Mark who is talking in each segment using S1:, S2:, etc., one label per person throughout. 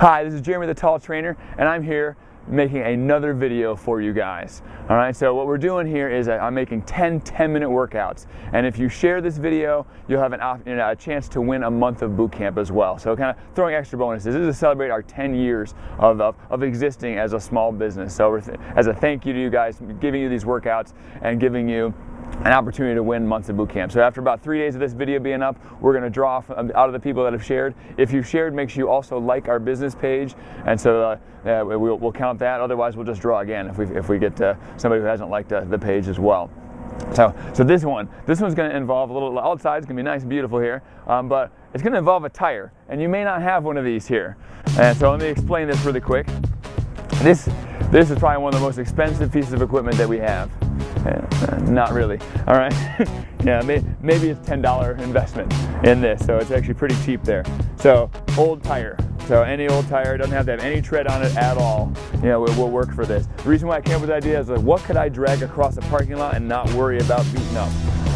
S1: Hi, this is Jeremy the Tall Trainer, and I'm here making another video for you guys. Alright, so what we're doing here is I'm making 10 10-minute workouts, and if you share this video, you'll have a chance to win a month of boot camp as well. So kind of throwing extra bonuses. This is to celebrate our 10 years of existing as a small business. So as a thank you to you guys, giving you these workouts and giving you an opportunity to win months of boot camp. So after about 3 days of this video being up, we're going to draw out of the people that have shared. If you've shared, make sure you also like our business page, and so we'll count that. Otherwise, we'll just draw again if we get somebody who hasn't liked the page as well. So this one's going to involve a little outside. It's going to be nice and beautiful here, but it's going to involve a tire, and you may not have one of these here. And so let me explain this really quick. This is probably one of the most expensive pieces of equipment that we have. Not really. All right. Yeah, maybe it's $10 investment in this, so it's actually pretty cheap there. So old tire. So any old tire, doesn't have to have any tread on it at all. You know, it will work for this. The reason why I came up with the idea is like, what could I drag across a parking lot and not worry about beating up?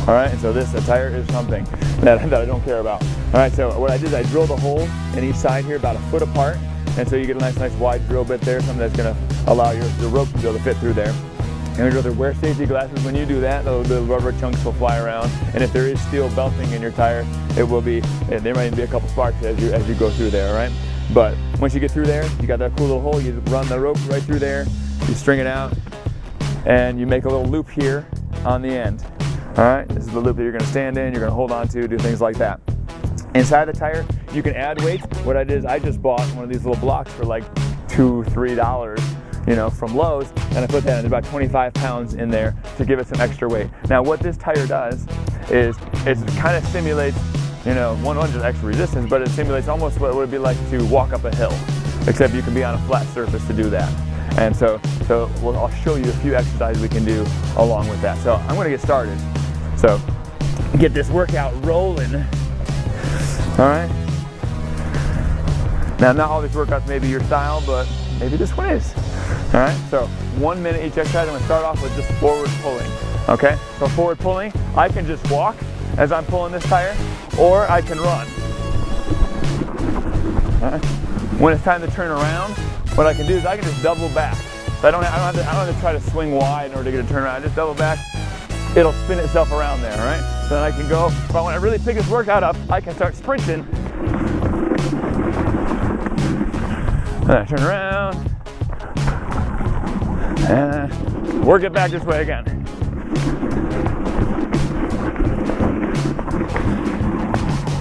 S1: All right, and so a tire is something that I don't care about. All right, so what I did is I drilled a hole in each side here about a foot apart, and so you get a nice wide drill bit there, something that's going to allow your rope to be able to fit through there. And you're going to wear safety glasses when you do that. The rubber chunks will fly around, and if there is steel belting in your tire, there might be a couple sparks as you go through there. All right, but once you get through there, you got that cool little hole. You run the rope right through there, you string it out, and you make a little loop here on the end. All right, this is the loop that you're going to stand in. You're going to hold on to, do things like that. Inside the tire, you can add weights. What I did is I just bought one of these little blocks for like $2-3. You know, from Lowe's, and I put that in about 25 pounds in there to give it some extra weight. Now what this tire does is it kind of simulates, you know, one just extra resistance, but it simulates almost what it would be like to walk up a hill, except you can be on a flat surface to do that. And so I'll show you a few exercises we can do along with that. So I'm going to get started. So get this workout rolling. All right. Now not all these workouts may be your style, but maybe this one is. All right, so 1 minute each exercise. I'm going to start off with just forward pulling. Okay, so forward pulling, I can just walk as I'm pulling this tire, or I can run. All right. When it's time to turn around, what I can do is I can just double back. So I don't have to try to swing wide in order to get a turn around. I just double back. It'll spin itself around there. All right, so then I can go. If I want to really pick this workout up, I can start sprinting. Then I turn around. And work it back this way again.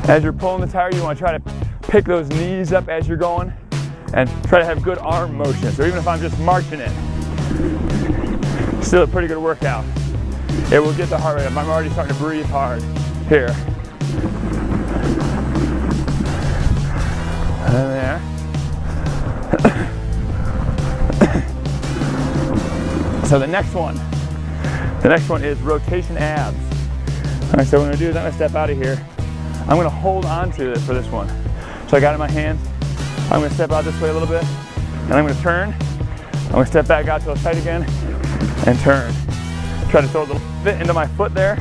S1: As you're pulling the tire, you want to try to pick those knees up as you're going and try to have good arm motion. So even if I'm just marching it, still a pretty good workout. It will get the heart rate up. I'm already starting to breathe hard here. And there. So the next one is rotation abs. All right, so what I'm gonna do is I'm gonna step out of here. I'm gonna hold on to it for this one. So I got it in my hands. I'm gonna step out this way a little bit, and I'm gonna turn. I'm gonna step back out to the side again, and turn. Try to throw a little fit into my foot there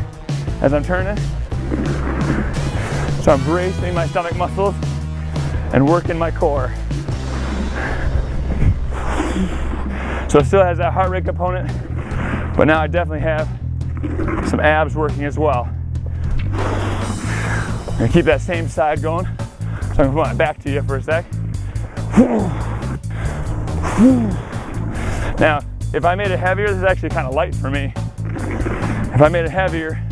S1: as I'm turning. So I'm bracing my stomach muscles and working my core. So it still has that heart rate component, but now I definitely have some abs working as well. I'm gonna keep that same side going. So I'm gonna put my back to you for a sec. Now, if I made it heavier, this is actually kind of light for me. If I made it heavier,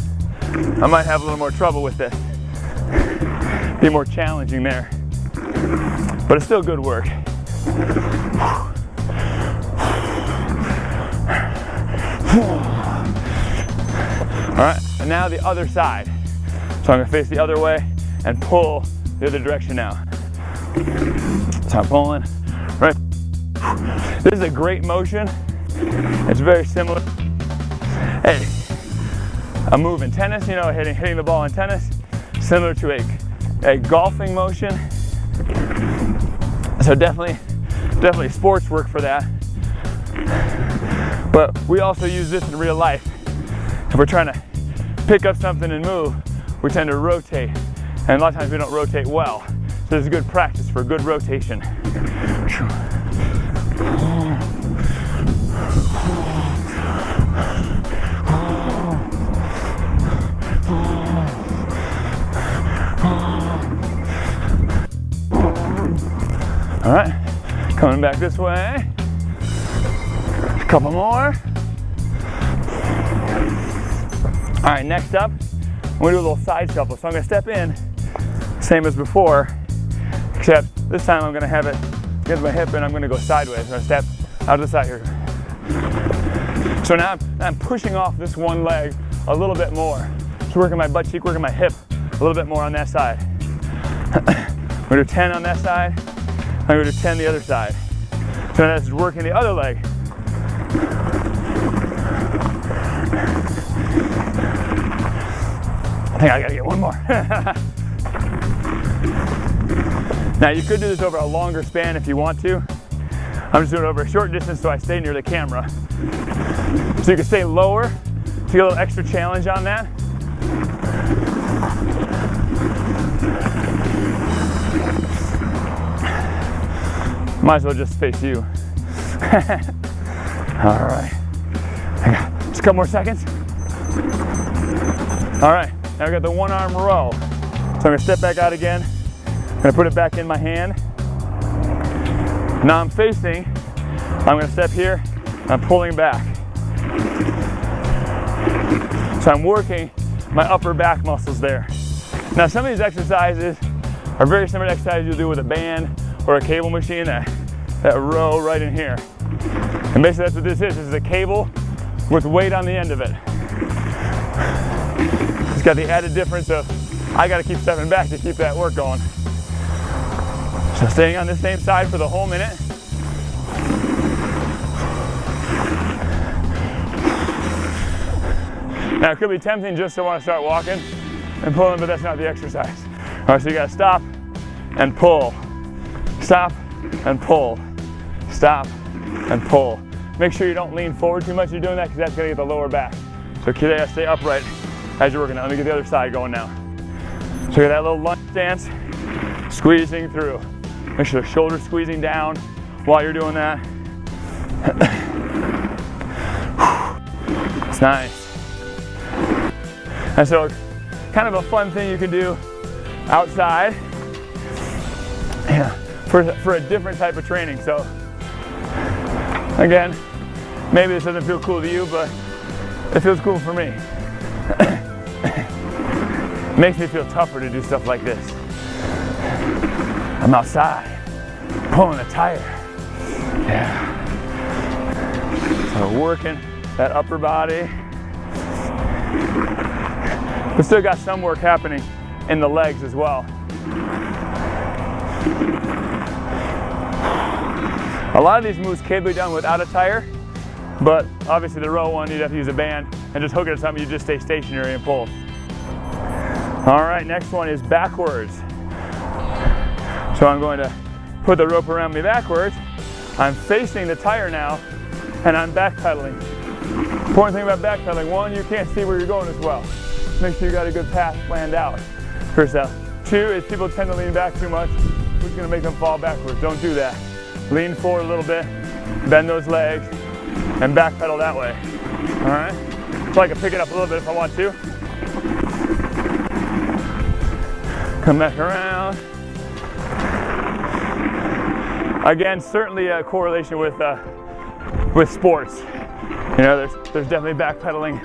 S1: I might have a little more trouble with it. Be more challenging there. But it's still good work. All right, and now the other side. So I'm gonna face the other way and pull the other direction now. So I'm pulling, right? This is a great motion. It's very similar. Hey, a move in tennis, you know, hitting the ball in tennis, similar to a golfing motion. So definitely sports work for that. But we also use this in real life. If we're trying to pick up something and move, we tend to rotate. And a lot of times we don't rotate well. So So this is good practice for good rotation. All right, coming back this way. A couple more. All right, next up, I'm gonna do a little side shuffle. So I'm gonna step in, same as before, except this time I'm gonna have it against my hip and I'm gonna go sideways. I'm gonna step out of the side here. So now I'm pushing off this one leg a little bit more. Just working my butt cheek, working my hip a little bit more on that side. I'm gonna do 10 on that side. I'm gonna do 10 the other side. So that's working the other leg. I think I gotta get one more. Now you could do this over a longer span if you want to. I'm just doing it over a short distance so I stay near the camera. So you can stay lower to get a little extra challenge on that. Might as well just face you. All right, just a couple more seconds. All right, now we got the one arm row. So I'm gonna step back out again. I'm gonna put it back in my hand. Now I'm facing, I'm gonna step here, I'm pulling back. So I'm working my upper back muscles there. Now some of these exercises are very similar to exercises you'll do with a band or a cable machine, that row right in here. And basically that's what this is. This is a cable with weight on the end of it. It's got the added difference of I gotta keep stepping back to keep that work going. So staying on the same side for the whole minute. Now it could be tempting just to want to start walking and pulling, but that's not the exercise. All right, so you gotta stop and pull. Stop and pull. Stop and pull. Make sure you don't lean forward too much as you're doing that, because that's gonna get the lower back. So you gotta stay upright as you're working out. Let me get the other side going now. So you got that little lunge stance, squeezing through. Make sure the shoulder's squeezing down while you're doing that. It's nice. And so kind of a fun thing you can do outside, yeah, for a different type of training. So again, maybe this doesn't feel cool to you, but it feels cool for me. It makes me feel tougher to do stuff like this. I'm outside, pulling a tire. Yeah. So working that upper body. We still got some work happening in the legs as well. A lot of these moves can be done without a tire, but obviously the row one, you'd have to use a band and just hook it to something. You just stay stationary and pull. All right, next one is backwards. So I'm going to put the rope around me backwards. I'm facing the tire now, and I'm backpedaling. Important thing about backpedaling, one, you can't see where you're going as well. Make sure you got a good path planned out. First out. Two is people tend to lean back too much, which is going to make them fall backwards. Don't do that. Lean forward a little bit, bend those legs, and backpedal that way. All right? So I can pick it up a little bit if I want to. Come back around. Again, certainly a correlation with sports. You know, there's definitely backpedaling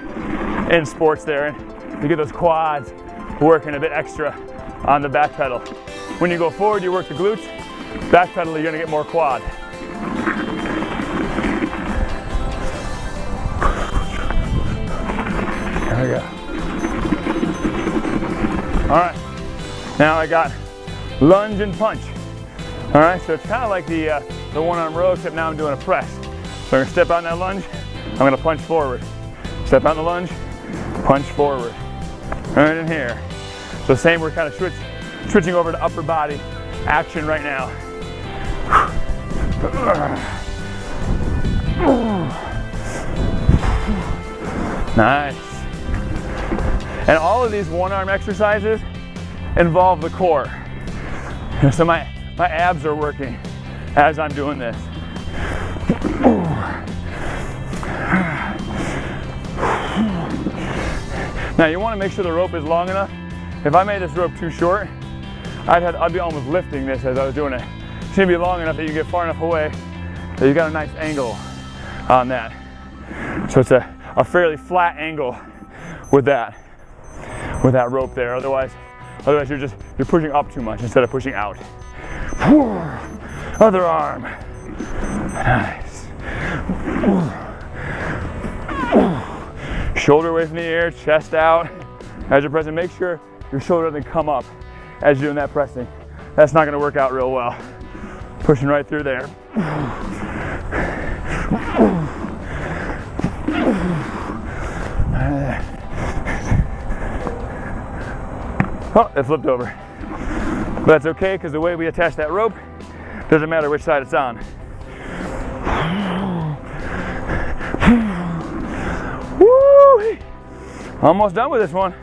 S1: in sports there. You get those quads working a bit extra on the back pedal. When you go forward, you work the glutes. Back pedal, you're gonna get more quad. There we go. All right, now I got lunge and punch. All right, so it's kind of like the one arm row, except now I'm doing a press. So I'm gonna step out in that lunge, I'm gonna punch forward. Step out in the lunge, punch forward. Right in here. So same, we're kind of switching over to upper body action right now. Nice. And all of these one arm exercises involve the core. So my abs are working as I'm doing this. Now you want to make sure the rope is long enough. If I made this rope too short, I'd be almost lifting this as I was doing it. It should be long enough that you get far enough away that you got a nice angle on that. So it's a fairly flat angle with that rope there. Otherwise you're pushing up too much instead of pushing out. Other arm. Nice. Shoulder away from the ear, chest out. As you're pressing, make sure your shoulder doesn't come up as you're doing that pressing. That's not gonna work out real well. Pushing right through there. Oh, it flipped over. But that's okay, because the way we attach that rope, doesn't matter which side it's on. Woo! Almost done with this one.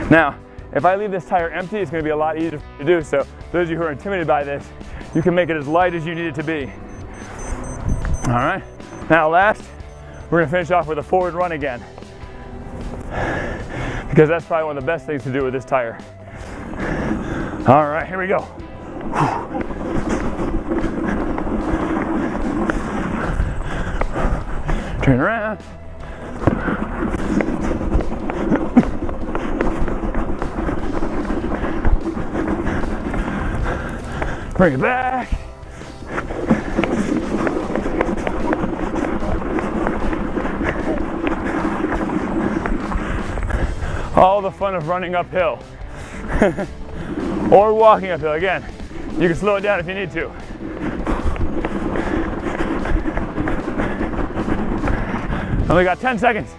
S1: Now, if I leave this tire empty, it's going to be a lot easier to do. So those of you who are intimidated by this, you can make it as light as you need it to be. All right. Now last, we're going to finish off with a forward run again, because that's probably one of the best things to do with this tire. All right, here we go. Turn around. Bring it back. All the fun of running uphill or walking uphill. Again, you can slow it down if you need to. Only got 10 seconds.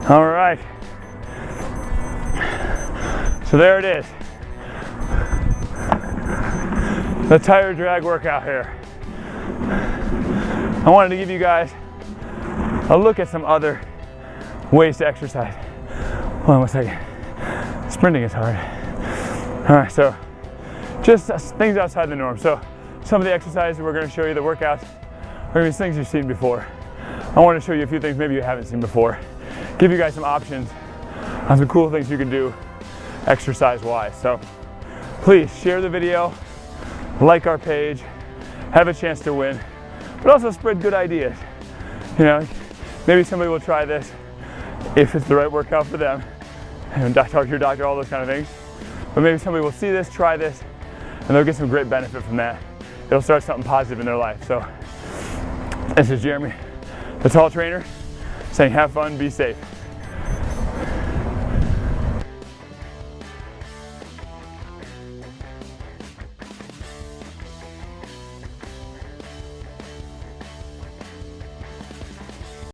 S1: All right. So there it is. The tire drag workout here. I wanted to give you guys a look at some other ways to exercise. Hold on one second. Sprinting is hard. All right, so just things outside the norm. So some of the exercises we're going to show you, the workouts, are going to be things you've seen before. I want to show you a few things maybe you haven't seen before. Give you guys some options on some cool things you can do exercise-wise. So please share the video, like our page, have a chance to win, but also spread good ideas. You know, maybe somebody will try this if it's the right workout for them, and talk to your doctor, all those kind of things. But maybe somebody will see this, try this, and they'll get some great benefit from that. It'll start something positive in their life. So this is Jeremy, the Tall Trainer, saying have fun, be safe.